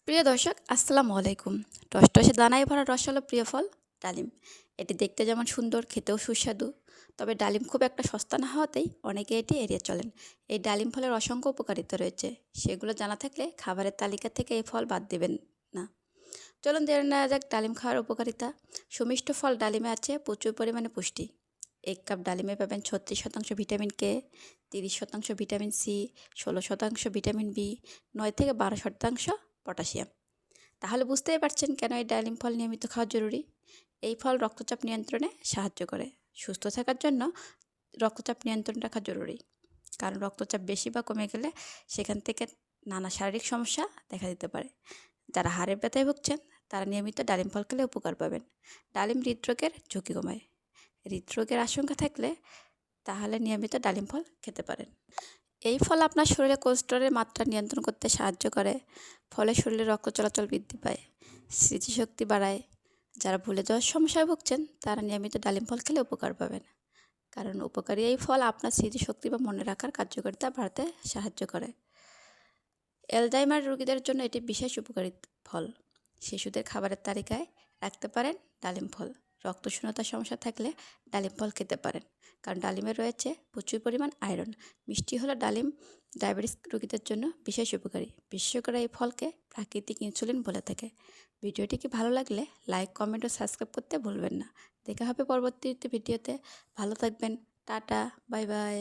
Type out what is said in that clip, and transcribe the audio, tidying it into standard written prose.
প্রিয় দর্শক, আসসালামু আলাইকুম। টসটসে দানায় ভরা রসালো প্রিয় ফল ডালিম। এটি দেখতে যেমন সুন্দর, খেতেও সুস্বাদু। তবে ডালিম খুব একটা সস্তা না হওয়াতেই অনেকে এটি এড়িয়ে চলেন। এই ডালিম ফলের অসংখ্য উপকারিতা রয়েছে, সেগুলো জানা থাকলে খাবারের তালিকা থেকে এই ফল বাদ দেবেন না। চলুন জেনে নেওয়া যাক ডালিম খাওয়ার উপকারিতা। সুমিষ্ট ফল ডালিমে আছে প্রচুর পরিমাণে পুষ্টি। 1 কাপ ডালিমে পাবেন 36% vitamin K, 30% vitamin C, 16% vitamin B, 9 থেকে 12% পটাশিয়াম। তাহলে বুঝতেই পারছেন কেন এই ডালিম ফল নিয়মিত খাওয়া জরুরি। এই ফল রক্তচাপ নিয়ন্ত্রণে সাহায্য করে। সুস্থ থাকার জন্য রক্তচাপ নিয়ন্ত্রণ রাখা জরুরি, কারণ রক্তচাপ বেশি বা কমে গেলে সেখান থেকে নানা শারীরিক সমস্যা দেখা দিতে পারে। যারা হাড়ের ব্যথায় ভুগছেন তারা নিয়মিত ডালিম ফল খেলে উপকার পাবেন। ডালিম হৃদরোগের ঝুঁকি কমায়। হৃদরোগের আশঙ্কা থাকলে তাহলে নিয়মিত ডালিম ফল খেতে পারেন। এই ফল আপনার শরীরে কোলেস্টেরলের মাত্রা নিয়ন্ত্রণ করতে সাহায্য করে। ফলে শরীরে রক্ত চলাচল বৃদ্ধি পায়, স্মৃতিশক্তি বাড়ায়। যারা ভুলে যাওয়ার সমস্যায় ভুগছেন তারা নিয়মিত ডালিম ফল খেলে উপকার পাবেন, কারণ উপকারী এই ফল আপনার স্মৃতিশক্তি বা মনে রাখার কার্যকারিতা বাড়াতে সাহায্য করে। অ্যালজাইমার রোগীদের জন্য এটি বিশেষ উপকারী ফল। শিশুদের খাবারের তালিকায় রাখতে পারেন ডালিম ফল। রক্তশূন্যতার সমস্যা থাকলে ডালিম ফল খেতে পারেন, কারণ ডালিমে রয়েছে প্রচুর পরিমাণ আয়রন। মিষ্টি হলো ডালিম ডায়াবেটিস রোগীদের জন্য বিশেষ উপকারী। বিশেষজ্ঞরা এই ফলকে প্রাকৃতিক ইনসুলিন বলে থাকে। ভিডিওটি কি ভালো লাগলে লাইক, কমেন্ট ও সাবস্ক্রাইব করতে ভুলবেন না। দেখা হবে পরবর্তী ভিডিওতে। ভালো থাকবেন। Tata, bye bye.